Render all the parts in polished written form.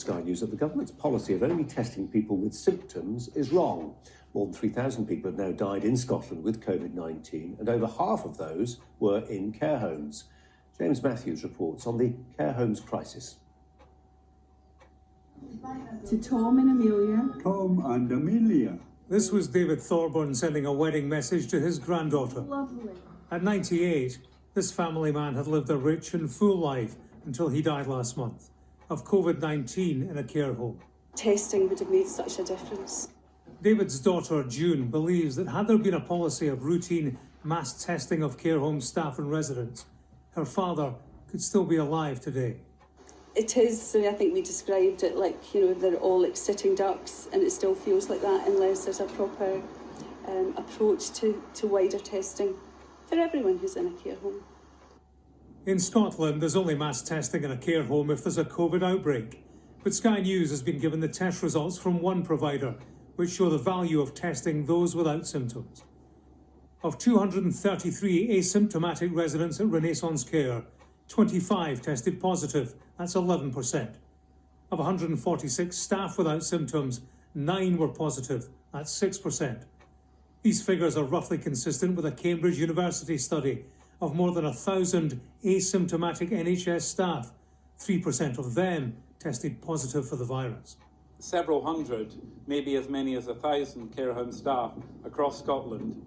Sky News that the government's policy of only testing people with symptoms is wrong. More than 3,000 people have now died in Scotland with COVID-19, and over half of those were in care homes. James Matthews reports on the care homes crisis. To Tom and Amelia. Tom and Amelia. This was David Thorburn sending a wedding message to his granddaughter. Lovely. At 98, this family man had lived a rich and full life until he died last month of COVID-19 in a care home. Testing would have made such a difference. David's daughter, June, believes that had there been a policy of routine mass testing of care home staff and residents, her father could still be alive today. It is, I think we described it like, they're all like sitting ducks, and it still feels like that unless there's a proper approach to wider testing for everyone who's in a care home. In Scotland, there's only mass testing in a care home if there's a COVID outbreak. But Sky News has been given the test results from one provider, which show the value of testing those without symptoms. Of 233 asymptomatic residents at Renaissance Care, 25 tested positive, that's 11%. Of 146 staff without symptoms, 9 were positive, that's 6%. These figures are roughly consistent with a Cambridge University study of more than 1,000 asymptomatic NHS staff. 3% of them tested positive for the virus. Several hundred, maybe as many as 1,000 care home staff across Scotland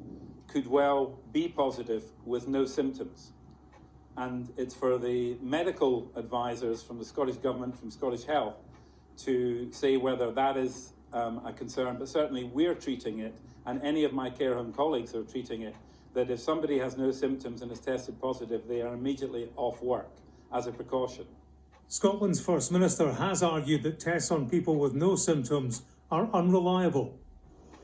could well be positive with no symptoms. And it's for the medical advisors from the Scottish Government, from Scottish Health, to say whether that is a concern. But certainly we're treating it, and any of my care home colleagues are treating it, that if somebody has no symptoms and is tested positive, they are immediately off work as a precaution. Scotland's First Minister has argued that tests on people with no symptoms are unreliable.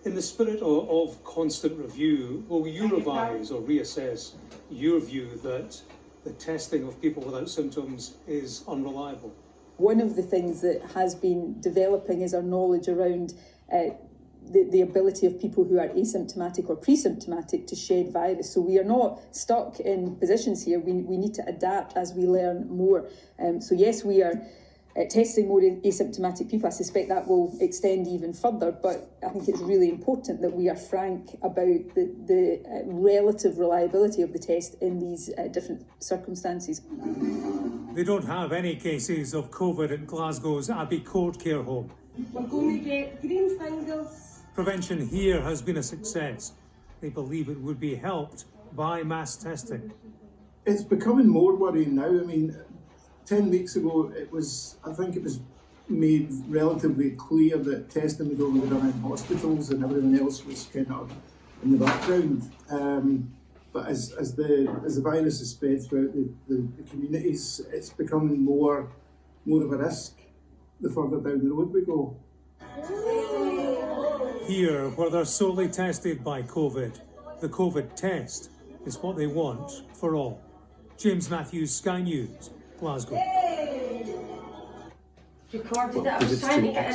In the spirit of constant review, will you revise or reassess your view that the testing of people without symptoms is unreliable? One of the things that has been developing is our knowledge around the ability of people who are asymptomatic or pre-symptomatic to shed virus. So we are not stuck in positions here. We need to adapt as we learn more. So yes, we are testing more asymptomatic people. I suspect that will extend even further, but I think it's really important that we are frank about the relative reliability of the test in these different circumstances. They don't have any cases of COVID at Glasgow's Abbey Court care home. We're going to get green fingers. Prevention here has been a success. They believe it would be helped by mass testing. It's becoming more worrying now. I mean, 10 weeks ago, I think it was made relatively clear that testing would only be done in hospitals and everyone else was kind of in the background. But as the virus has spread throughout the communities, it's becoming more of a risk the further down the road we go. Here, where they're solely tested by COVID, the COVID test is what they want for all. James Matthews, Sky News, Glasgow. Recorded it. I was Visits trying to to get in.